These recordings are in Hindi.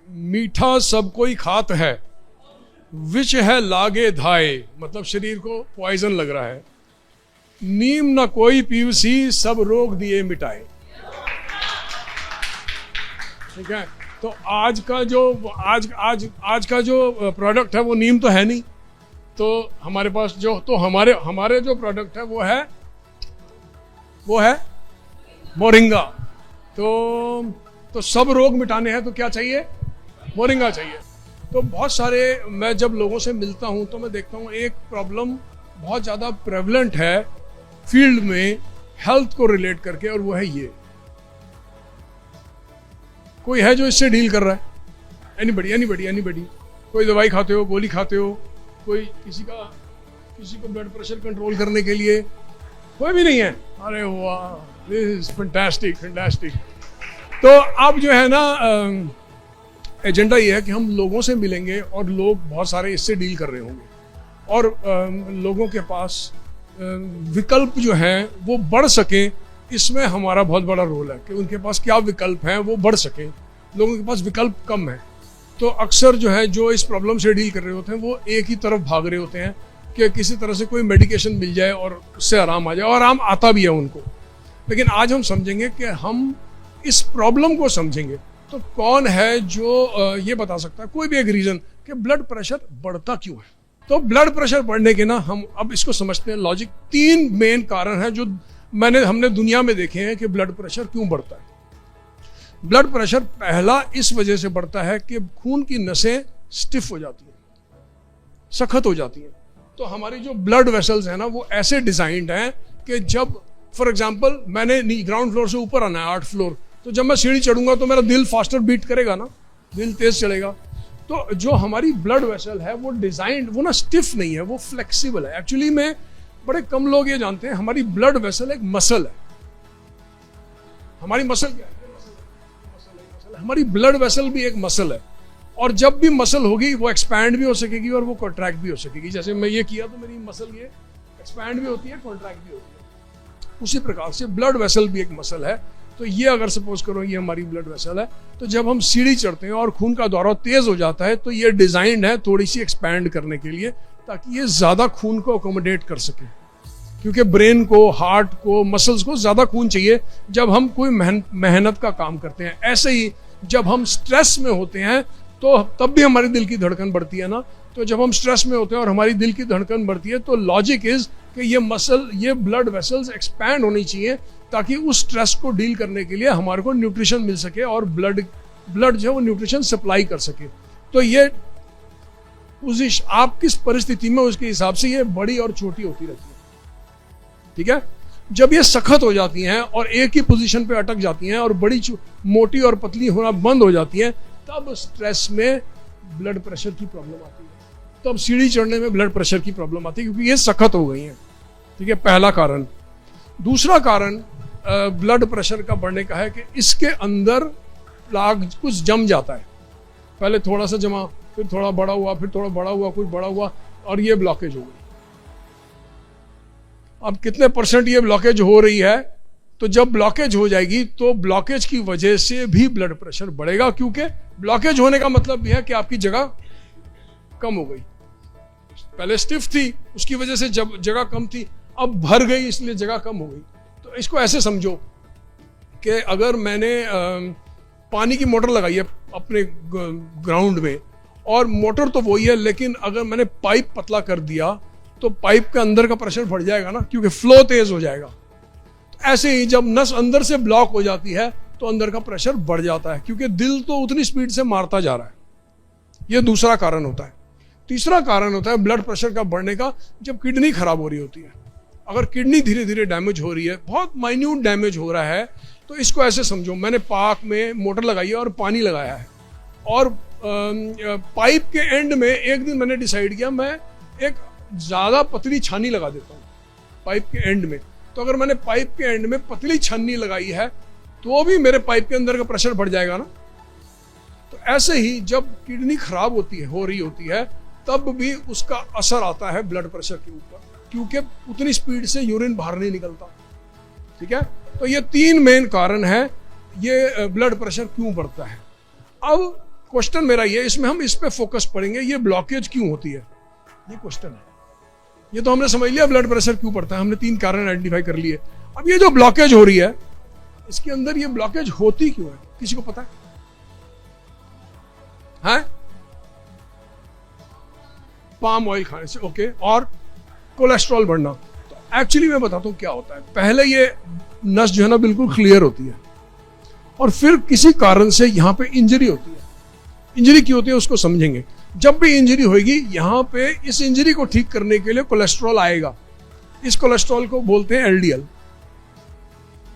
मीठा सब कोई खात है, विष है लागे धाए, मतलब शरीर को पॉइजन लग रहा है। नीम न कोई पीवसी, सब रोग दिए मिटाए। ठीक है, तो आज का जो प्रोडक्ट है वो नीम तो है नहीं, तो हमारे पास हमारे जो प्रोडक्ट है वो है मोरिंगा। तो सब रोग मिटाने हैं तो क्या चाहिए? मोरिंगा चाहिए। तो बहुत सारे, मैं जब लोगों से मिलता हूं तो मैं देखता हूं एक प्रॉब्लम बहुत ज़्यादा प्रेवलेंट है फील्ड में हेल्थ को रिलेट करके, और वो है ये। कोई है जो इससे डील कर रहा है? एनीबडी? कोई दवाई खाते हो, गोली खाते हो, कोई किसी को ब्लड प्रेशर कंट्रोल करने के लिए? कोई भी नहीं है। अरे वाह, दिस इज फैंटास्टिक। तो अब जो है ना, एजेंडा ये है कि हम लोगों से मिलेंगे और लोग बहुत सारे इससे डील कर रहे होंगे, और लोगों के पास विकल्प जो हैं वो बढ़ सके, इसमें हमारा बहुत बड़ा रोल है कि उनके पास क्या विकल्प हैं वो बढ़ सके। लोगों के पास विकल्प कम है, तो अक्सर जो है जो इस प्रॉब्लम से डील कर रहे होते हैं वो एक ही तरफ भाग रहे होते हैं कि किसी तरह से कोई मेडिकेशन मिल जाए और उससे आराम आ जाए, और आराम आता भी है उनको। लेकिन आज हम समझेंगे कि हम इस प्रॉब्लम को समझेंगे तो कौन है जो ये बता सकता है कोई भी एक रीजन कि ब्लड प्रेशर बढ़ता क्यों है। तो ब्लड प्रेशर बढ़ने के ना, हम अब इसको समझते हैं लॉजिक। 3 मेन कारण है जो हमने दुनिया में देखे हैं कि ब्लड प्रेशर क्यों बढ़ता है। ब्लड प्रेशर पहला इस वजह से बढ़ता है कि खून की नसें स्टिफ हो जाती हैं, सख्त हो जाती हैं। तो हमारी जो ब्लड वेसल्स हैं ना वो ऐसे डिजाइंड हैं कि जब फॉर एग्जांपल मैंने ग्राउंड फ्लोर से ऊपर आना है 8 फ्लोर, तो जब मैं सीढ़ी चढ़ूंगा तो मेरा दिल फास्टर बीट करेगा ना, दिल तेज चलेगा। तो जो हमारी ब्लड वेसल है वो डिजाइंड, वो ना स्टिफ नहीं है, वो फ्लेक्सिबल है। एक्चुअली में बड़े कम लोग ये जानते हैं हमारी ब्लड वेसल एक मसल है। हमारी मसल क्या है? हमारी ब्लड वेसल भी एक मसल है, और जब भी मसल होगी वो एक्सपैंड भी हो सकेगी और वो कॉन्ट्रैक्ट भी हो सकेगी। जैसे मैं ये किया तो मेरी मसल ये एक्सपैंड भी होती है, कॉन्ट्रैक्ट भी होती है। उसी प्रकार से ब्लड वेसल भी एक मसल है। तो ये अगर सपोज करो ये हमारी ब्लड वेसल है, तो जब हम सीढ़ी चढ़ते हैं और खून का दौरा तेज हो जाता है तो ये डिजाइंड है थोड़ी सी एक्सपैंड करने के लिए, ताकि ये ज्यादा खून को अकोमोडेट कर सके। क्योंकि ब्रेन को, हार्ट को, मसल्स को ज्यादा खून चाहिए जब हम कोई मेहनत का काम करते हैं। ऐसे ही जब हम स्ट्रेस में होते हैं तो तब भी हमारी दिल की धड़कन बढ़ती है ना। तो जब हम स्ट्रेस में होते हैं और हमारी दिल की धड़कन बढ़ती है तो लॉजिक इज कि ये ब्लड वेसल्स एक्सपैंड होनी चाहिए, ताकि उस स्ट्रेस को डील करने के लिए हमारे को न्यूट्रिशन मिल सके और ब्लड जो है वो न्यूट्रिशन सप्लाई कर सके। तो ये आप किस परिस्थिति में, उसके हिसाब से ये बड़ी और छोटी होती रहती है। ठीक है, जब ये सख्त हो जाती हैं और एक ही पोजीशन पे अटक जाती हैं और बड़ी मोटी और पतली होना बंद हो जाती हैं, तब स्ट्रेस में ब्लड प्रेशर की प्रॉब्लम आती है, तब सीढ़ी चढ़ने में ब्लड प्रेशर की प्रॉब्लम आती है, क्योंकि ये सख्त हो गई हैं। ठीक है, पहला कारण। दूसरा कारण ब्लड प्रेशर का बढ़ने का है कि इसके अंदर प्लाग कुछ जम जाता है। पहले थोड़ा सा जमा, फिर थोड़ा बड़ा हुआ, फिर थोड़ा बड़ा हुआ, कुछ बड़ा हुआ, और ये ब्लॉकेज हो गई। अब कितने % ये ब्लॉकेज हो रही है, तो जब ब्लॉकेज हो जाएगी तो ब्लॉकेज की वजह से भी ब्लड प्रेशर बढ़ेगा, क्योंकि ब्लॉकेज होने का मतलब भी है कि आपकी जगह कम हो गई। पहले स्टिफ थी, उसकी वजह से जगह कम थी, अब भर गई इसलिए जगह कम हो गई। तो इसको ऐसे समझो कि अगर मैंने पानी की मोटर लगाई है अपने ग्राउंड में, और मोटर तो वही है, लेकिन अगर मैंने पाइप पतला कर दिया तो पाइप के अंदर का प्रेशर बढ़ जाएगा ना, क्योंकि फ्लो तेज हो जाएगा। तो ऐसे ही जब नस अंदर से ब्लॉक हो जाती है तो अंदर का प्रेशर बढ़ जाता है, क्योंकि दिल तो उतनी स्पीड से मारता जा रहा है। यह दूसरा कारण होता है। तीसरा कारण होता है ब्लड प्रेशर का बढ़ने का, जब किडनी खराब हो रही होती है। अगर किडनी धीरे धीरे डैमेज हो रही है, बहुत माइन्यूट डैमेज हो रहा है, तो इसको ऐसे समझो, मैंने पार्क में मोटर लगाई है और पानी लगाया है, और पाइप के एंड में एक दिन मैंने डिसाइड किया मैं एक ज्यादा पतली छानी लगा देता हूँ पाइप के एंड में। तो अगर मैंने पाइप के एंड में पतली छन्नी लगाई है तो भी मेरे पाइप के अंदर का प्रेशर बढ़ जाएगा ना। तो ऐसे ही जब किडनी खराब हो रही होती है, तब भी उसका असर आता है ब्लड प्रेशर के ऊपर, क्योंकि उतनी स्पीड से यूरिन बाहर नहीं निकलता। ठीक है, तो ये 3 मेन कारण है ये ब्लड प्रेशर क्यों बढ़ता है। अब क्वेश्चन मेरा ये, इसमें हम इस पे फोकस पड़ेंगे, ये ब्लॉकेज क्यों होती है, ये क्वेश्चन है। ये तो हमने समझ लिया ब्लड प्रेशर क्यों बढ़ता है, हमने 3 कारण आइडेंटिफाई कर लिए। अब ये जो ब्लॉकेज हो रही है, इसके अंदर ये ब्लॉकेज होती क्यों है, किसी को पता है? पाम ऑयल खाने से, ओके। और कोलेस्ट्रॉल बढ़ना, तो एक्चुअली मैं बताता हूं क्या होता है। पहले ये नस जो है ना बिल्कुल क्लियर होती है, और फिर किसी कारण से यहां पे इंजरी होती है। इंजरी क्यों होती है उसको समझेंगे। जब भी इंजरी होगी, यहां पे इस इंजरी को ठीक करने के लिए कोलेस्ट्रॉल आएगा। इस कोलेस्ट्रॉल को बोलते हैं एलडीएल।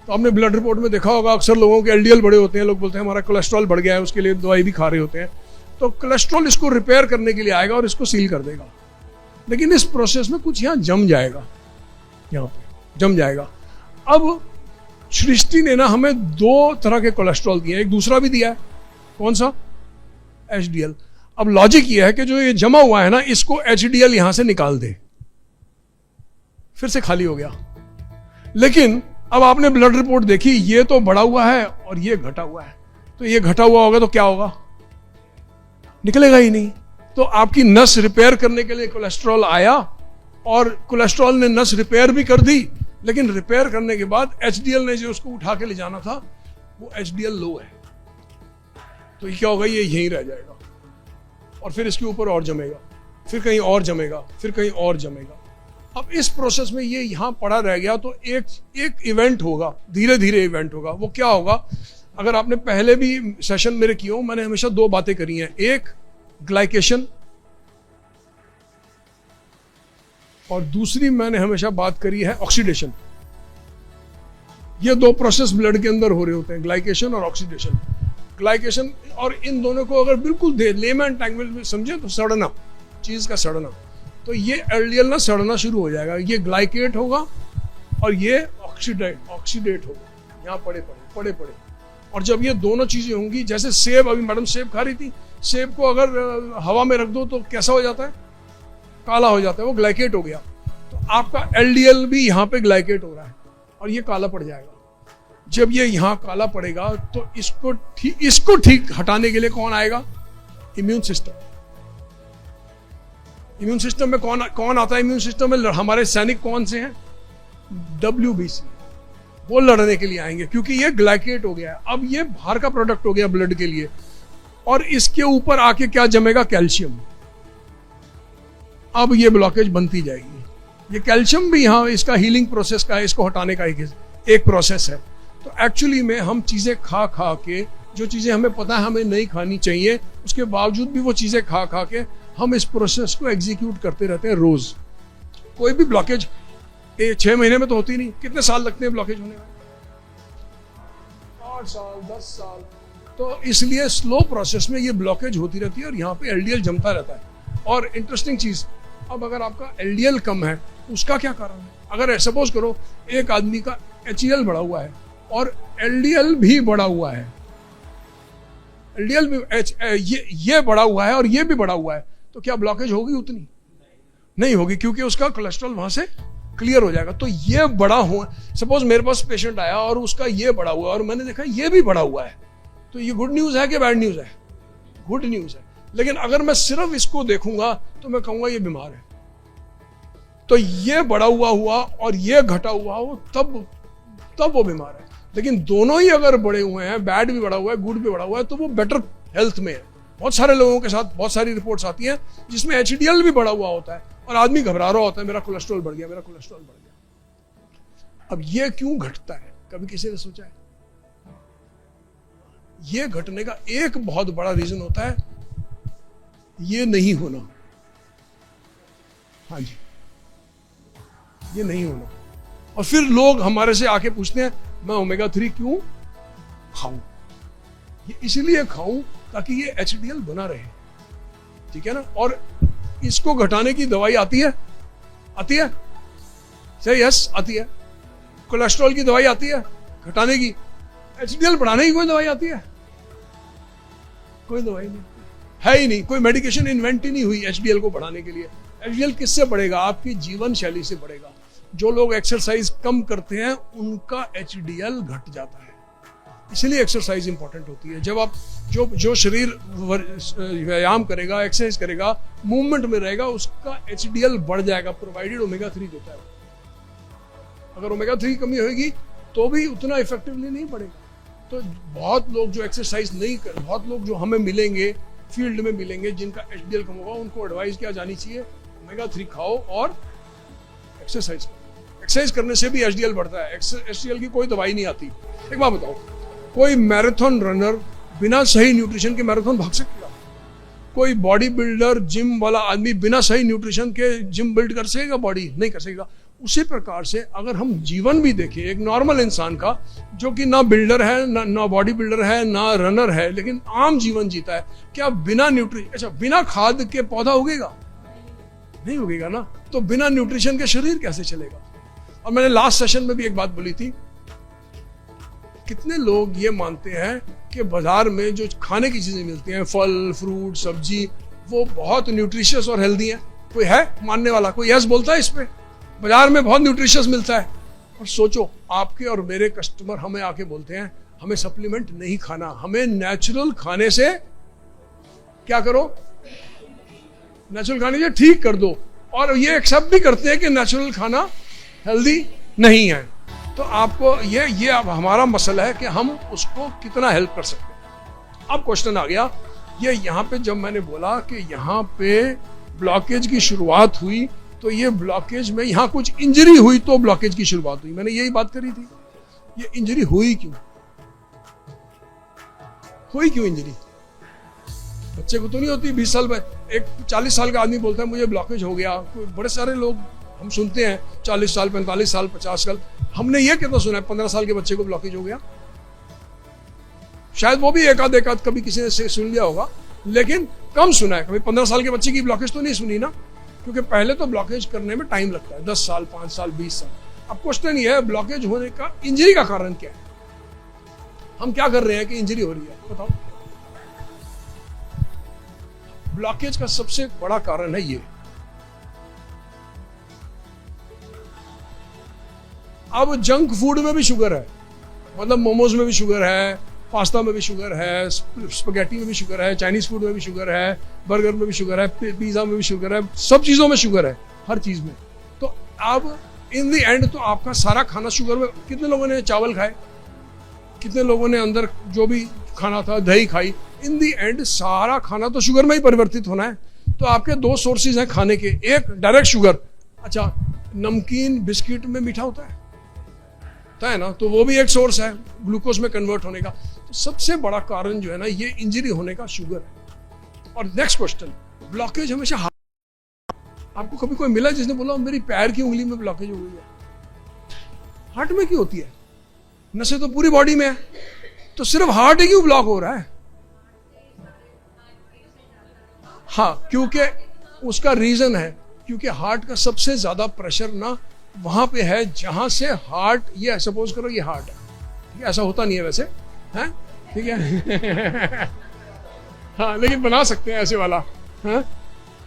तो आपने ब्लड रिपोर्ट में देखा होगा, अक्सर लोगों के एलडीएल बड़े होते हैं, लोग बोलते हैं हमारा कोलेस्ट्रॉल बढ़ गया है, उसके लिए दवाई भी खा रहे होते हैं। तो कोलेस्ट्रॉल इसको रिपेयर करने के लिए आएगा और इसको सील कर देगा। लेकिन इस प्रोसेस में कुछ यहां जम जाएगा, यहां पे जम जाएगा। अब सृष्टि ने ना हमें 2 तरह के कोलेस्ट्रॉल दिए, एक दूसरा भी दिया है, कौन सा? एचडीएल। अब लॉजिक ये है कि जो ये जमा हुआ है ना, इसको एचडीएल यहां से निकाल दे, फिर से खाली हो गया। लेकिन अब आपने ब्लड रिपोर्ट देखी, ये तो बढ़ा हुआ है और ये घटा हुआ है। तो ये घटा हुआ होगा तो क्या होगा? निकलेगा ही नहीं। तो आपकी नस रिपेयर करने के लिए कोलेस्ट्रॉल आया, और कोलेस्ट्रॉल ने नस रिपेयर भी कर दी, लेकिन रिपेयर करने के बाद एचडीएल ने जो उसको उठा के ले जाना था, वो एचडीएल लो है। तो ये क्या होगा? ये यहीं रह जाएगा, और फिर इसके ऊपर और जमेगा, फिर कहीं और जमेगा, फिर कहीं और जमेगा। अब इस प्रोसेस में ये यहां पड़ा रह गया, तो एक इवेंट होगा, धीरे धीरे इवेंट होगा। वो क्या होगा? अगर आपने पहले भी सेशन मेरे किए हो, मैंने हमेशा 2 बातें करी हैं, एक ग्लाइकेशन, और दूसरी मैंने हमेशा बात करी है ऑक्सीडेशन। ये 2 प्रोसेस ब्लड के अंदर हो रहे होते हैं, ग्लाइकेशन और ऑक्सीडेशन। ग्लाइकेशन, और इन दोनों को अगर बिल्कुल लेमैन लैंग्वेज में समझे तो सड़ना, चीज का सड़ना। तो ये एलडीएल ना सड़ना शुरू हो जाएगा, ये ग्लाइकेट होगा और ये ऑक्सीडेट होगा, यहाँ पड़े। और जब ये दोनों चीजें होंगी, जैसे सेब, अभी मैडम सेब खा रही थी, सेब को अगर हवा में रख दो तो कैसा हो जाता है? काला हो जाता है, वो ग्लाइकेट हो गया। तो आपका एलडीएल भी यहाँ पे ग्लाइकेट हो रहा है और ये काला पड़ जाएगा। जब ये यहाँ काला पड़ेगा तो इसको ठीक हटाने के लिए कौन आएगा? Immune system. इम्यून सिस्टम में कौन आता है? इम्यून सिस्टम में हमारे सैनिक कौन से हैं? WBC। वो लड़ने के लिए आएंगे, क्योंकि ये ग्लाइकेट हो गया है। अब ये बाहर का प्रोडक्ट हो गया ब्लड के लिए, और इसके ऊपर आके क्या जमेगा? कैल्शियम। अब ये ब्लॉकेज बनती जाएगी। ये कैल्शियम भी यहाँ इसका हीलिंग प्रोसेस का है, इसको हटाने का एक प्रोसेस है। तो एक्चुअली में हम चीजें खा के, जो चीजें हमें पता है हमें नहीं खानी चाहिए, उसके बावजूद भी वो चीजें खा के हम इस प्रोसेस को एग्जीक्यूट करते रहते हैं रोज। कोई भी ब्लॉकेज 6 महीने में तो होती नहीं, कितने साल लगते हैं ब्लॉकेज होने में? 8 साल, 10 साल। तो इसलिए स्लो प्रोसेस में ये ब्लॉकेज होती रहती है, और यहाँ पे एलडीएल जमता रहता है। और इंटरेस्टिंग चीज, अब अगर आपका एलडीएल कम है, उसका क्या कारण है? अगर सपोज करो एक आदमी का एचडीएल बढ़ा हुआ है और एलडीएल भी बढ़ा हुआ है, एलडीएल भी ये बढ़ा हुआ है और ये भी बढ़ा हुआ है, तो क्या ब्लॉकेज होगी? उतनी नहीं होगी, क्योंकि उसका कोलेस्ट्रॉल वहां से क्लियर हो जाएगा। तो ये बड़ा हुआ, सपोज मेरे पास पेशेंट आया और उसका ये बढ़ा हुआ है और मैंने देखा ये भी बढ़ा हुआ है, तो ये गुड न्यूज है कि बैड न्यूज है? गुड न्यूज है। लेकिन अगर मैं सिर्फ इसको देखूंगा तो मैं कहूंगा ये बीमार है। तो ये बढ़ा हुआ और ये घटा हुआ हो, तब वो बीमार है। लेकिन दोनों ही अगर बढ़े हुए हैं, बैड भी बढ़ा हुआ है, गुड भी बढ़ा हुआ है, तो वो बेटर हेल्थ में है। बहुत सारे लोगों के साथ बहुत सारी रिपोर्ट्स आती हैं जिसमें एचडीएल भी बढ़ा हुआ होता है और आदमी घबरा रहा होता है, मेरा कोलेस्ट्रॉल बढ़ गया, मेरा कोलेस्ट्रॉल बढ़ गया। अब ये क्यों घटता है? कभी किसी ने सोचा है? ये घटने का एक बहुत बड़ा रीजन होता है ये नहीं होना। हाँ जी, ये नहीं होना। और फिर लोग हमारे से आके पूछते हैं मैं ओमेगा 3 क्यों खाऊं? ये इसलिए खाऊं ताकि ये एचडीएल बना रहे, ठीक है ना। और इसको घटाने की दवाई आती है सही, यस आती है। कोलेस्ट्रॉल की दवाई आती है घटाने की। एचडीएल बढ़ाने की कोई दवाई आती है? कोई दवाई नहीं है ही नहीं, कोई मेडिकेशन इन्वेंट ही नहीं हुई एचडीएल को बढ़ाने के लिए। एचडीएल किससे बढ़ेगा? आपकी जीवन शैली से बढ़ेगा। जो लोग एक्सरसाइज कम करते हैं उनका एचडीएल घट जाता है, इसलिए एक्सरसाइज इंपॉर्टेंट होती है। जब आप जो शरीर व्यायाम करेगा, एक्सरसाइज करेगा, मूवमेंट में रहेगा, उसका HDL बढ़ जाएगा, प्रोवाइडेड ओमेगा 3 देता है। अगर ओमेगा 3 की कमी होगी तो भी उतना इफेक्टिवली नहीं बढ़ेगा। तो बहुत लोग जो एक्सरसाइज नहीं कर, बहुत लोग जो हमें मिलेंगे फील्ड में मिलेंगे जिनका HDL कम होगा, उनको एडवाइस क्या जानी चाहिए, ओमेगा 3 खाओ और एक्सरसाइज करो। एक्सरसाइज करने से भी HDL बढ़ता है। HDL की कोई दवाई नहीं आती। एक बात बताओ, कोई मैराथन रनर बिना सही न्यूट्रिशन के मैराथन भाग सकेगा? कोई बॉडी बिल्डर, जिम वाला आदमी बिना सही न्यूट्रिशन के जिम बिल्ड कर सकेगा? बॉडी नहीं कर सकेगा। उसी प्रकार से अगर हम जीवन भी देखें एक नॉर्मल इंसान का, जो कि ना बिल्डर है, ना बॉडी बिल्डर है, ना रनर है, लेकिन आम जीवन जीता है, क्या बिना बिना खाद के पौधा उगेगा? नहीं उगेगा ना। तो बिना न्यूट्रिशन के शरीर कैसे चलेगा? और मैंने लास्ट सेशन में भी एक बात बोली थी, कितने लोग ये मानते हैं कि बाजार में जो खाने की चीजें मिलती हैं, फल, फ्रूट, सब्जी, वो बहुत न्यूट्रिशियस और हेल्दी है। कोई है मानने वाला? कोई यस बोलता है इस पे? बाजार में बहुत न्यूट्रिशियस मिलता है। और सोचो, आपके और मेरे कस्टमर हमें आके बोलते हैं हमें सप्लीमेंट नहीं खाना, हमें नेचुरल खाने से क्या करो, नेचुरल खाने से ठीक कर दो। और ये एक्सेप्ट भी करते हैं कि नेचुरल खाना हेल्दी नहीं है। तो आपको ये अब हमारा मसला है कि हम उसको कितना हेल्प कर सकते हैं। अब क्वेश्चन आ गया, ये यहाँ पे जब मैंने बोला कि यहाँ पे ब्लॉकेज की शुरुआत हुई, तो ये ब्लॉकेज में यहाँ कुछ इंजरी हुई तो ब्लॉकेज की शुरुआत हुई। मैंने यही बात करी थी। ये इंजरी हुई क्यों? हुई क्यों इंजरी? बच्चे को तो नहीं होती। 20 साल में एक 40 साल का आदमी बोलता है मुझे ब्लॉकेज हो गया। बड़े सारे लोग हम सुनते हैं 40 साल, 45 साल, 50 साल। हमने ये कितना सुना है 15 साल के बच्चे को ब्लॉकेज हो गया? शायद वो भी एकाध कभी किसी ने सुन लिया होगा, लेकिन कम सुना है। कभी 15 साल के बच्चे की ब्लॉकेज तो नहीं सुनी ना, क्योंकि पहले तो ब्लॉकेज करने में टाइम लगता है, 10 साल, 5 साल, 20 साल। अब क्वेश्चन ये है, ब्लॉकेज होने का इंजरी का कारण क्या है? हम क्या कर रहे हैं कि इंजरी हो रही है? बताओ। ब्लॉकेज का सबसे बड़ा कारण है ये। अब जंक फूड में भी शुगर है, मतलब मोमोज में भी शुगर है, पास्ता में भी शुगर है, स्पगेटी में भी शुगर है, चाइनीज फूड में भी शुगर है, बर्गर में भी शुगर है, पिज्जा में भी शुगर है, सब चीजों में शुगर है, हर चीज में। तो अब इन द एंड तो आपका सारा खाना शुगर में। कितने लोगों ने चावल खाए, कितने लोगों ने अंदर जो भी खाना था दही खाई, इन द एंड सारा खाना तो शुगर में ही परिवर्तित होना है। तो आपके दो सोर्सेज हैं खाने के, एक डायरेक्ट शुगर। अच्छा, नमकीन बिस्किट में मीठा होता है ना, तो वो भी एक सोर्स है ग्लूकोज में कन्वर्ट होने का। तो सबसे बड़ा कारण जो है ना, ये इंजरी होने का शुगर है। और नेक्स्ट क्वेश्चन, ब्लॉकेज हमेशा आपको कभी कोई मिला जिसने बोला मेरी पैर की उंगली में ब्लॉकेज हो गई है? हार्ट में क्यों होती है? नसें तो पूरी बॉडी में है, तो सिर्फ हार्ट ही क्यों ब्लॉक हो रहा है? हाँ, क्योंकि उसका रीजन है, क्योंकि हार्ट का सबसे ज्यादा प्रेशर ना वहां पे है जहां से हार्ट, ये सपोज करो ये हार्ट है, ठीक है? ऐसा होता नहीं है वैसे, हैं? ठीक है? हाँ, लेकिन बना सकते हैं ऐसे वाला। हाँ,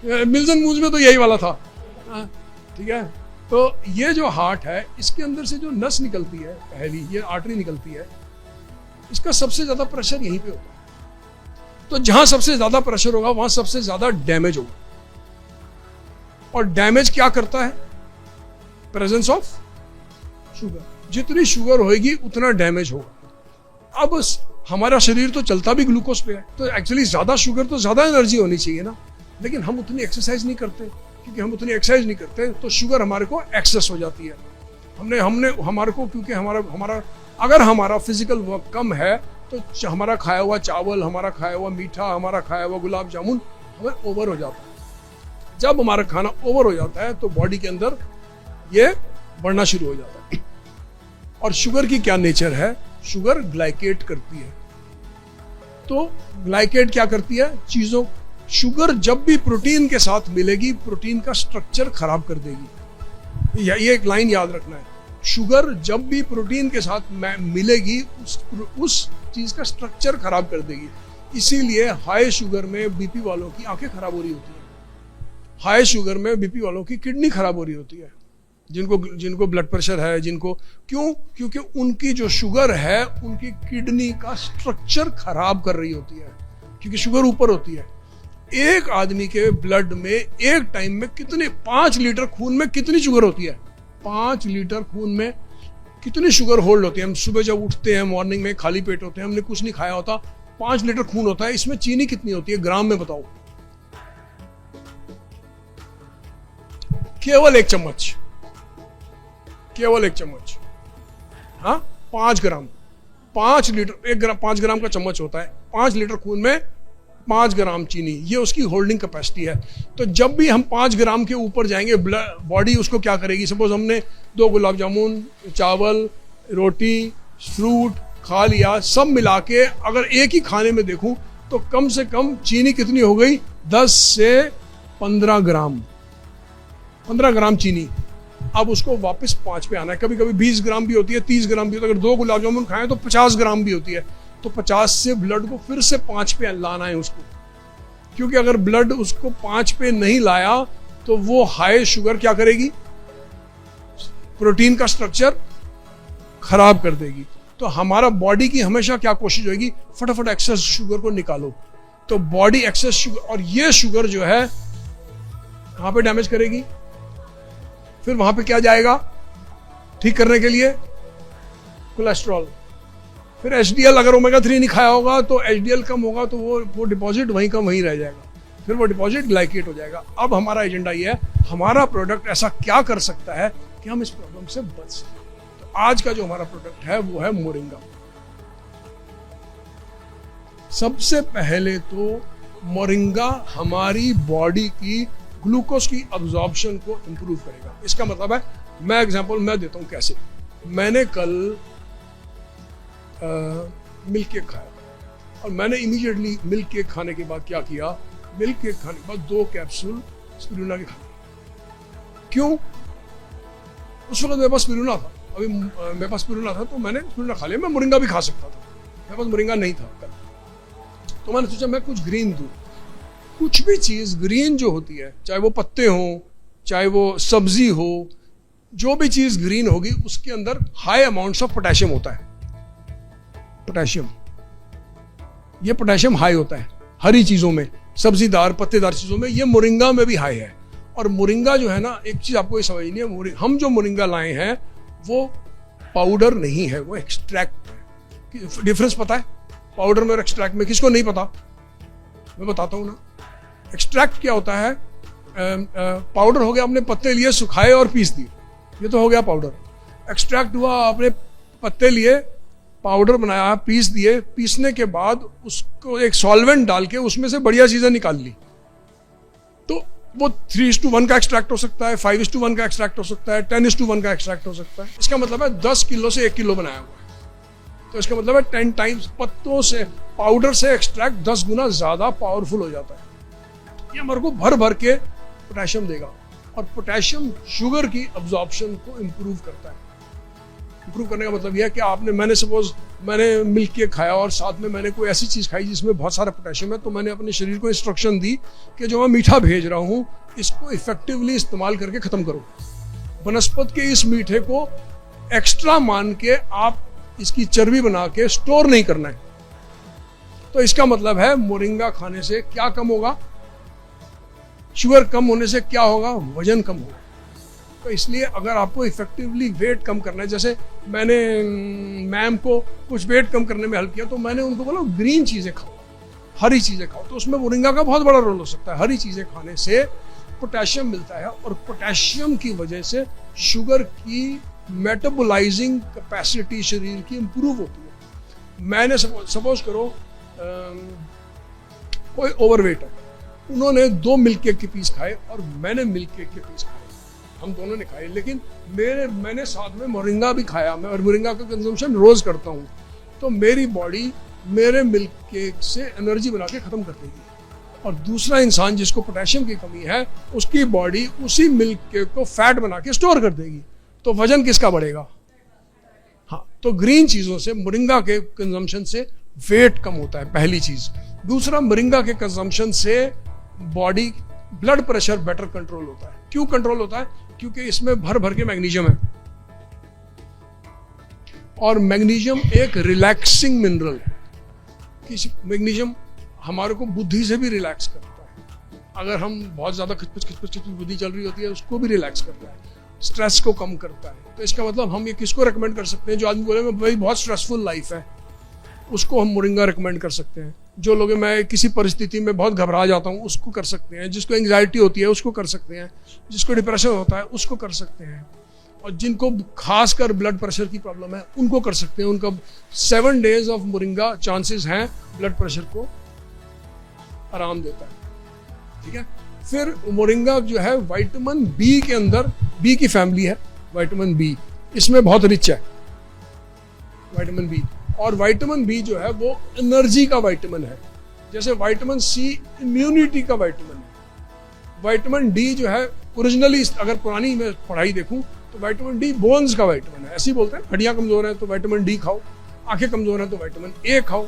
मिल्सन मूज में तो यही वाला था। हाँ, ठीक है? तो ये जो हार्ट है, इसके अंदर से जो नस निकलती है, पहली ये आर्टरी निकलती है, इसका सबसे ज्यादा प्रेशर यहीं पे होता है। तो जहां सबसे ज्यादा प्रेशर होगा वहां सबसे ज्यादा डैमेज होगा। और डैमेज क्या करता है? Presence of sugar. जितनी शुगर होगी उतना डैमेज होगा। अब हमारा शरीर तो चलता भी ग्लूकोज पे है, तो एक्चुअली ज्यादा शुगर तो ज्यादा एनर्जी होनी चाहिए ना, लेकिन हम उतनी एक्सरसाइज नहीं करते। क्योंकि हम उतनी एक्सरसाइज नहीं करते तो शुगर हमारे को एक्सेस हो जाती है। हमने हमारे को, क्योंकि हमारा अगर हमारा फिजिकल वर्क कम है तो हमारा खाया हुआ चावल, हमारा खाया हुआ मीठा, हमारा खाया हुआ गुलाब जामुन हमें ओवर हो जाता है। जब हमारा खाना ओवर हो जाता है तो बॉडी के अंदर ये बढ़ना शुरू हो जाता है। और शुगर की क्या नेचर है? शुगर ग्लाइकेट करती है। तो ग्लाइकेट क्या करती है? चीजों, शुगर जब भी प्रोटीन के साथ मिलेगी, प्रोटीन का स्ट्रक्चर खराब कर देगी। ये एक लाइन याद रखना है, शुगर जब भी प्रोटीन के साथ मिलेगी उस चीज का स्ट्रक्चर खराब कर देगी। इसीलिए हाई शुगर में बीपी वालों की आंखें खराब हो रही होती है, हाई शुगर में बीपी वालों की किडनी खराब हो रही होती है। जिनको जिनको ब्लड प्रेशर है, जिनको, क्यों? क्योंकि उनकी जो शुगर है उनकी किडनी का स्ट्रक्चर खराब कर रही होती है, क्योंकि शुगर ऊपर होती है। एक आदमी के ब्लड में एक टाइम में कितने, 5 लीटर खून में कितनी शुगर होती है? 5 लीटर खून में कितनी शुगर होल्ड होती है? हम सुबह जब उठते हैं, मॉर्निंग में खाली पेट होते हैं, हमने कुछ नहीं खाया होता, 5 लीटर खून होता है, इसमें चीनी कितनी होती है ग्राम में बताओ? केवल 1 चम्मच, केवल 1 चम्मच, हाँ 5 ग्राम, 5 लीटर, 1 ग्राम 5 ग्राम का चम्मच होता है, 5 लीटर खून में 5 ग्राम चीनी, ये उसकी होल्डिंग कैपेसिटी है। तो जब भी हम 5 ग्राम के ऊपर जाएंगे, बॉडी उसको क्या करेगी? सपोज हमने 2 गुलाब जामुन, चावल, रोटी, फ्रूट खा लिया, सब मिला के अगर एक ही खाने में देखूं तो कम से कम चीनी कितनी हो गई? 10 से 15 ग्राम, 15 ग्राम चीनी। अब उसको वापस 5 पे आना है। कभी कभी 20 ग्राम भी होती है, 30 ग्राम भी होती है। अगर 2 गुलाब जामुन खाएं तो 50 ग्राम भी होती है। तो 50 से ब्लड को फिर से 5 पे लाना है उसको, क्योंकि अगर ब्लड उसको 5 पे नहीं लाया तो वो हाई शुगर क्या करेगी? प्रोटीन का स्ट्रक्चर खराब कर देगी। तो हमारा बॉडी की हमेशा क्या कोशिश होगी? फटाफट एक्सेस शुगर को निकालो। तो बॉडी एक्सेस शुगर, और ये शुगर जो है कहां पे डैमेज करेगी? फिर वहां पे क्या जाएगा ठीक करने के लिए? कोलेस्ट्रॉल। फिर एचडीएल, अगर ओमेगा 3 नहीं खाया होगा तो एचडीएल कम होगा, तो वो डिपॉजिट वहीं का वहीं रह जाएगा, फिर वो डिपॉजिट ग्लाइकेट हो जाएगा। अब हमारा एजेंडा ये है, हमारा प्रोडक्ट ऐसा क्या कर सकता है कि हम इस प्रॉब्लम से बच सकें। तो आज का जो हमारा प्रोडक्ट है वो है मोरिंगा। सबसे पहले तो मोरिंगा हमारी बॉडी की ग्लूकोज की अब्जॉर्प्शन को इंप्रूव करेगा। इसका मतलब है, मैं एग्जांपल मैं देता हूं कैसे। मैंने कल मिल्क केक खाया और मैंने इमीडिएटली मिल्क केक खाने के बाद क्या किया? मिल्क केक खाने के बाद 2 कैप्सूल स्पिरुलिना के खा लिए। क्यों? उस वक्त मेरे पास स्पिरुलिना था, अभी मेरे पास स्पिरुलिना था तो मैंने स्पिरुलिना खा लिया। मैं मोरिंगा भी खा सकता था, मेरे पास मोरिंगा नहीं था कल, तो मैंने सोचा मैं कुछ ग्रीन दूं। कुछ भी चीज ग्रीन जो होती है, चाहे वो पत्ते हों, चाहे वो सब्जी हो, जो भी चीज ग्रीन होगी उसके अंदर हाई अमाउंट्स ऑफ पोटेशियम होता है। पोटेशियम, ये पोटेशियम हाई होता है हरी चीजों में, सब्जीदार पत्तेदार चीजों में। ये मोरिंगा में भी हाई है। और मोरिंगा जो है ना, एक चीज आपको ये समझनी है, हम जो मोरिंगा लाए हैं वो पाउडर नहीं है, वो एक्सट्रैक्ट है। डिफरेंस पता है पाउडर में और एक्सट्रैक्ट में? किसको नहीं पता? मैं बताता हूं ना। एक्सट्रैक्ट क्या होता है? पाउडर हो गया, आपने पत्ते लिए, सुखाए और पीस दिए, ये तो हो गया पाउडर। एक्सट्रैक्ट हुआ, आपने पत्ते लिए, पाउडर बनाया, पीस दिए, पीसने के बाद उसको एक सॉल्वेंट डाल के उसमें से बढ़िया चीजें निकाल ली, तो वो 3:1 का एक्सट्रैक्ट हो सकता है, 5:1 का एक्सट्रैक्ट हो सकता है, 10:1 का एक्सट्रैक्ट हो सकता है। इसका मतलब है 10 किलो से 1 किलो बनाया हुआ है, तो इसका मतलब है 10 टाइम्स पत्तों से, पाउडर से एक्सट्रैक्ट 10 गुना ज्यादा पावरफुल हो जाता है। ये हमारे को भर भर के पोटेशियम देगा, और पोटेशियम शुगर की अब्जॉर्प्शन को इंप्रूव करता है। इंप्रूव करने का मतलब यह है कि मैंने मिल्क केक खाया और साथ में मैंने कोई ऐसी चीज खाई जिसमें बहुत सारा पोटेशियम है, तो मैंने अपने शरीर को इंस्ट्रक्शन दी कि जो मैं मीठा भेज रहा हूं इसको इफेक्टिवली इस्तेमाल करके खत्म करो। वनस्पति के इस मीठे को एक्स्ट्रा मान के आप इसकी चर्बी बना के स्टोर नहीं करना है। तो इसका मतलब है मोरिंगा खाने से क्या कम होगा? शुगर कम होने से क्या होगा? वजन कम होगा। तो इसलिए अगर आपको इफेक्टिवली वेट कम करना है, जैसे मैंने मैम को कुछ वेट कम करने में हेल्प किया, तो मैंने उनको बोला ग्रीन चीजें खाओ, हरी चीजें खाओ। तो उसमें मोरिंगा का बहुत बड़ा रोल हो सकता है। हरी चीजें खाने से पोटेशियम मिलता है, और पोटेशियम की वजह से शुगर की मेटाबोलाइजिंग कैपेसिटी शरीर की इंप्रूव होती है। मैंने सपोज करो कोई ओवरवेट है, उन्होंने 2 मिल्क केक के पीस खाए और मैंने मिल्क केक के पीस खाए, हम दोनों ने खाए, लेकिन मैंने साथ में मोरिंगा भी खाया। मैं और मोरिंगा का कंजम्पशन रोज करता हूँ, तो मेरी बॉडी मेरे मिल्क केक से एनर्जी बना के खत्म कर देगी। और दूसरा इंसान जिसको पोटेशियम की कमी है, उसकी बॉडी उसी मिल्क केक को फैट बना के स्टोर कर देगी। तो वजन किसका बढ़ेगा? हाँ, तो ग्रीन चीजों से, मोरिंगा के कंजम्पशन से वेट कम होता है, पहली चीज। दूसरा, मोरिंगा के कंजम्पशन से body blood pressure better control होता है। क्यों कंट्रोल होता है? क्योंकि इसमें भर भर के मैग्नीशियम है, और मैग्नीशियम एक रिलैक्सिंग मिनरल है कि मैग्नीशियम हमारे को बुद्धि से भी रिलैक्स करता है। अगर हम बहुत ज़्यादा खिचपिच बुद्धि चल रही होती है, उसको भी रिलैक्स करता है, स्ट्रेस को कम करता है। तो इसका मतलब हम ये किसको रेकमेंड कर सकते हैं? जो आदमी बोले भाई बहुत स्ट्रेसफुल लाइफ है, उसको हम मोरिंगा रेकमेंड कर सकते हैं। जो लोग मैं किसी परिस्थिति में बहुत घबरा जाता हूँ, उसको कर सकते हैं। जिसको एंग्जाइटी होती है उसको कर सकते हैं। जिसको डिप्रेशन होता है उसको कर सकते हैं। और जिनको खासकर ब्लड प्रेशर की प्रॉब्लम है उनको कर सकते हैं। उनका 7 days ऑफ मोरिंगा चांसेस हैं ब्लड प्रेशर को आराम देता है। ठीक है। फिर मोरिंगा जो है विटामिन बी के अंदर, बी की फैमिली है विटामिन बी, इसमें बहुत रिच है विटामिन बी। और विटामिन बी जो है वो एनर्जी का विटामिन है, जैसे विटामिन सी इम्यूनिटी का विटामिन है। विटामिन डी जो है ओरिजिनली, अगर पुरानी मैं पढ़ाई देखूं तो विटामिन डी बोन्स का विटामिन है। ऐसे ही बोलते हैं हड्डियां कमजोर हैं तो विटामिन डी खाओ, आंखें कमजोर हैं तो विटामिन ए खाओ,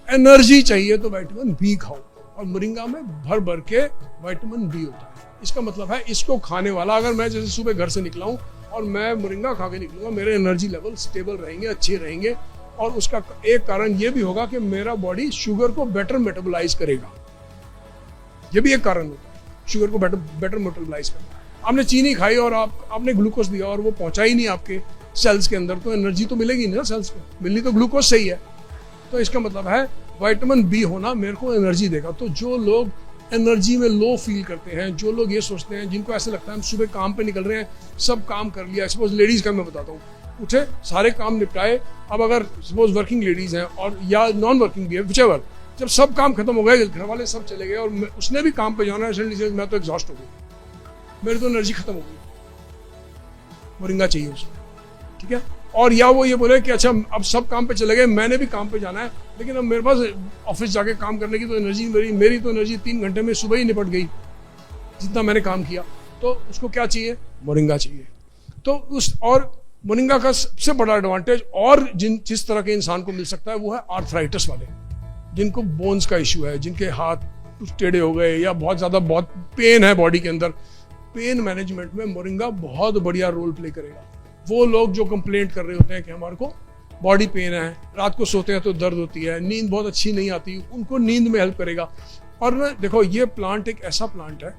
एनर्जी चाहिए तो विटामिन बी खाओ। और मोरिंगा में भर भर के विटामिन बी होता है। इसका मतलब है इसको खाने वाला, अगर मैं जैसे सुबह घर से निकला हूँ और मैं मोरिंगा खा के निकलूंगा, मेरे एनर्जी लेवल स्टेबल रहेंगे, अच्छे रहेंगे। और उसका एक कारण ये भी होगा कि मेरा बॉडी शुगर को बेटर मेटाबोलाइज करेगा। ये भी एक कारण होता है, शुगर को बेटर मेटाबोलाइज करना। आपने चीनी खाई और आपने ग्लूकोज दिया और वो पहुंचा ही नहीं आपके सेल्स के अंदर, तो एनर्जी तो मिलेगी नहीं ना सेल्स को, मिलनी तो ग्लूकोज से ही है। तो इसका मतलब है विटामिन बी होना मेरे को एनर्जी देगा। तो जो लोग एनर्जी में लो फील करते हैं, जो लोग ये सोचते हैं, जिनको ऐसा लगता है हम सुबह काम पे निकल रहे हैं, सब काम कर लिया, सपोज लेडीज का मैं बताता हूँ, उठे सारे काम निपटाए। अब अगर सपोज वर्किंग लेडीज हैं और या नॉन वर्किंग भी है, व्हिचएवर, जब सब काम खत्म हो गए, घर वाले सब चले गए और उसने भी काम पे जाना है, मैं तो एग्जॉस्ट हो गई, मेरी तो एनर्जी खत्म हो गई, मोरिंगा चाहिए उसको। ठीक है। और या वो ये बोले कि अच्छा अब सब काम पे चले गए, मैंने भी काम पे जाना है, लेकिन अब मेरे पास ऑफिस जाके काम करने की तो एनर्जी, मेरी तो एनर्जी 3 घंटे में सुबह ही निपट गई जितना मैंने काम किया। तो उसको क्या चाहिए? मोरिंगा चाहिए। तो उस और मोरिंगा का सबसे बड़ा एडवांटेज और जिस तरह के इंसान को मिल सकता है वो है आर्थराइटिस वाले, जिनको बोन्स का इश्यू है, जिनके हाथ टेढ़े हो गए या बहुत पेन है बॉडी के अंदर। पेन मैनेजमेंट में मोरिंगा बहुत बढ़िया रोल प्ले करेगा। वो लोग जो कंप्लेंट कर रहे होते हैं कि हमारे को बॉडी पेन है, रात को सोते हैं तो दर्द होती है, नींद बहुत अच्छी नहीं आती, उनको नींद में हेल्प करेगा। और ना देखो, ये प्लांट एक ऐसा प्लांट है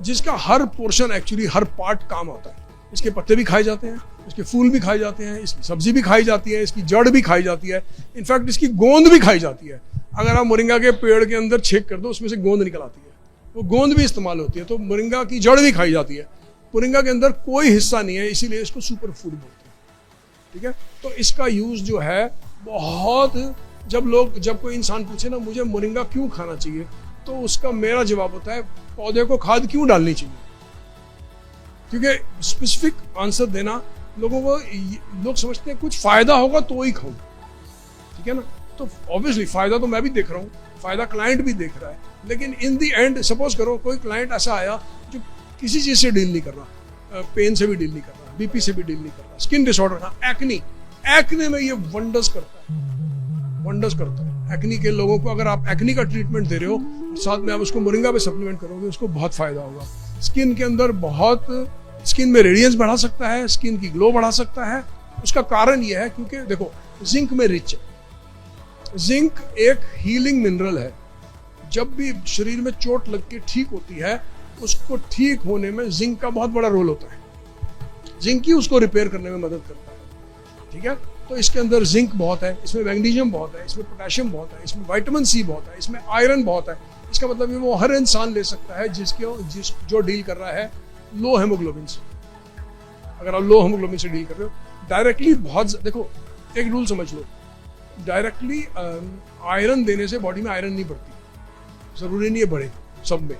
जिसका हर पोर्शन एक्चुअली हर पार्ट काम आता है। इसके पत्ते भी खाए जाते हैं, इसके फूल भी खाए जाते हैं, इसकी सब्जी भी खाई जाती है, इसकी जड़ भी खाई जाती है, इनफैक्ट इसकी गोंद भी खाई जाती है। अगर आप मोरिंगा के पेड़ के अंदर छेक कर दो, उसमें से गोंद निकल आती है, वो गोंद भी इस्तेमाल होती है। तो मोरिंगा की जड़ भी खाई जाती है। मोरिंगा के अंदर कोई हिस्सा नहीं है, इसीलिए इसको सुपर फूड बोलते हैं। ठीक है। तो इसका यूज जो है बहुत, जब कोई इंसान पूछे ना मुझे मोरिंगा क्यों खाना चाहिए, तो उसका मेरा जवाब होता है पौधे को खाद क्यों डालनी चाहिए। क्योंकि स्पेसिफिक आंसर देना लोग समझते हैं कुछ फायदा होगा तो ही खाऊं। ठीक है ना। तो ऑब्वियसली फायदा तो मैं भी देख रहा हूँ, फायदा क्लाइंट भी देख रहा है, लेकिन इन दी एंड सपोज करो कोई क्लाइंट ऐसा आया जो किसी चीज से डील नहीं कर रहा, पेन से भी डील नहीं कर रहा, बीपी से भी डील नहीं कर रहा, स्किन डिसऑर्डर था, एक्ने में ये वंडर्स करता है। एक्ने के लोगों को अगर आप एक्ने का ट्रीटमेंट दे रहे हो, साथ में आप उसको मोरिंगा पे सप्लीमेंट करोगे, उसको बहुत फायदा होगा। स्किन के अंदर स्किन में रेडियंस बढ़ा सकता है, स्किन की ग्लो बढ़ा सकता है। उसका कारण यह है क्योंकि देखो जिंक में रिच है। जिंक एक हीलिंग मिनरल है। जब भी शरीर में चोट लग के ठीक होती है, उसको ठीक होने में जिंक का बहुत बड़ा रोल होता है। जिंक ही उसको रिपेयर करने में मदद करता है। ठीक है। तो इसके अंदर जिंक बहुत है, इसमें मैग्नीशियम बहुत है, इसमें पोटेशियम बहुत है, इसमें विटामिन सी बहुत है, इसमें आयरन बहुत है। इसका मतलब वो हर इंसान ले सकता है जो डील कर रहा है लो हेमोग्लोबिन से। अगर आप लो हेमोग्लोबिन से डील कर रहे हो, डायरेक्टली देखो एक रूल समझ लो, डायरेक्टली आयरन देने से बॉडी में आयरन नहीं बढ़ती, जरूरी नहीं है बढ़े सब में,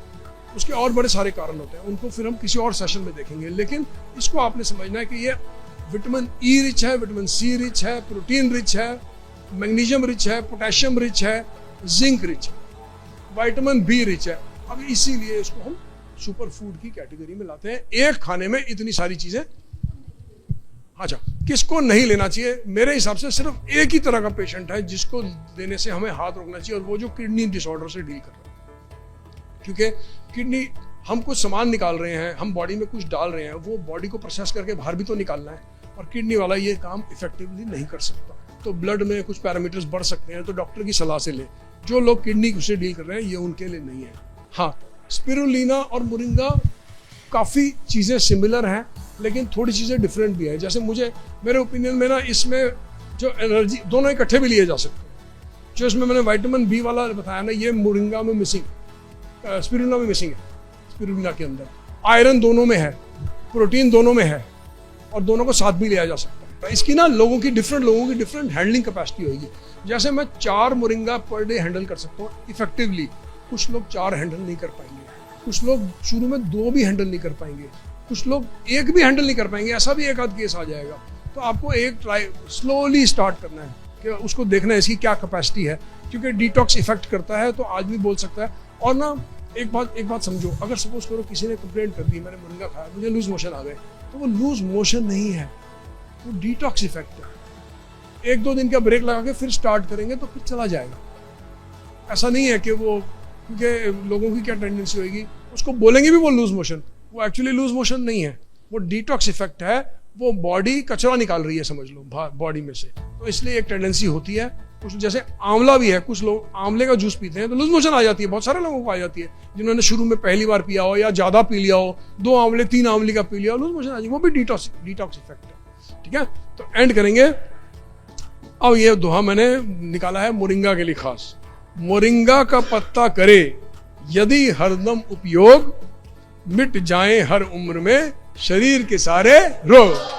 उसके और बड़े सारे कारण होते हैं, उनको फिर हम किसी और सेशन में देखेंगे। लेकिन इसको आपने समझना है कि ये विटामिन ई रिच है, विटामिन सी रिच है, प्रोटीन रिच है, मैग्नीशियम रिच है, पोटेशियम रिच है, जिंक रिच है, विटामिन बी रिच है। अब इसीलिए इसको हम सुपर फूड की कैटेगरी में लाते हैं। एक खाने में इतनी सारी चीजें। अच्छा, किसको नहीं लेना चाहिए? मेरे हिसाब से सिर्फ एक ही तरह का पेशेंट है जिसको लेने से हमें हाथ रोकना चाहिए, और वो जो किडनी डिसऑर्डर से डील कर रहा है। क्योंकि किडनी हम कुछ सामान निकाल रहे हैं, हम बॉडी में कुछ डाल रहे हैं, वो बॉडी को प्रोसेस करके बाहर भी तो निकालना है, और किडनी वाला ये काम इफेक्टिवली नहीं कर सकता। तो ब्लड में कुछ पैरामीटर्स बढ़ सकते हैं, तो डॉक्टर की सलाह से ले। जो लोग किडनी से डील कर रहे हैं ये उनके लिए नहीं है। हाँ, स्पिरुलिना और मोरिंगा काफ़ी चीज़ें सिमिलर हैं, लेकिन थोड़ी चीज़ें डिफरेंट भी हैं। जैसे मेरे ओपिनियन में ना, इसमें जो एनर्जी दोनों इकट्ठे भी लिए जा सकते हैं। जो इसमें मैंने विटामिन बी वाला बताया ना, ये मोरिंगा में मिसिंग, स्पिरुलिना में मिसिंग है। स्पिरुलिना के अंदर आयरन दोनों में है, प्रोटीन दोनों में है, और दोनों को साथ भी लिया जा सकता है। इसकी ना लोगों की डिफरेंट हैंडलिंग कैपेसिटी होगी। जैसे मैं 4 मोरिंगा पर डे हैंडल कर सकता हूँ इफेक्टिवली, कुछ लोग 4 हैंडल नहीं कर पाएंगे, कुछ लोग शुरू में 2 भी हैंडल नहीं कर पाएंगे, कुछ लोग 1 भी हैंडल नहीं कर पाएंगे। ऐसा भी एक आध केस आ जाएगा। तो आपको एक ट्राई स्लोली स्टार्ट करना है कि उसको देखना है इसकी क्या कैपेसिटी है, क्योंकि डिटॉक्स इफेक्ट करता है तो आदमी बोल सकता है। और ना एक बात समझो, अगर सपोज करो किसी ने कंप्लेंट कर दी, मैंने मोरिंगा खाया, मुझे लूज मोशन आ गए, तो वो लूज मोशन नहीं है, वो डिटॉक्स इफेक्ट है। 1-2 दिन का ब्रेक लगा के फिर स्टार्ट करेंगे तो फिर चला जाएगा। ऐसा नहीं है कि वो, क्योंकि लोगों की क्या टेंडेंसी होगी, उसको बोलेंगे भी वो लूज मोशन, वो एक्चुअली लूज मोशन नहीं है, वो डिटॉक्स इफेक्ट है। वो बॉडी कचरा निकाल रही है, समझ लो, बॉडी में से। तो इसलिए एक टेंडेंसी होती है कुछ, जैसे आंवला भी है, कुछ लोग आंवले का जूस पीते हैं तो लूज मोशन आ जाती है, बहुत सारे लोगों को आ जाती है, जिन्होंने शुरू में पहली बार पिया हो या ज़्यादा पी लिया हो, 2 आंवले 3 आंवले का पी लिया हो, लूज मोशन आ जाएगी। वो भी डिटॉक्स इफेक्ट है। ठीक है, तो एंड करेंगे। अब ये दोहा मैंने निकाला है मोरिंगा के लिए खास। मोरिंगा का पत्ता करे यदि हरदम उपयोग, मिट जाए हर उम्र में शरीर के सारे रोग।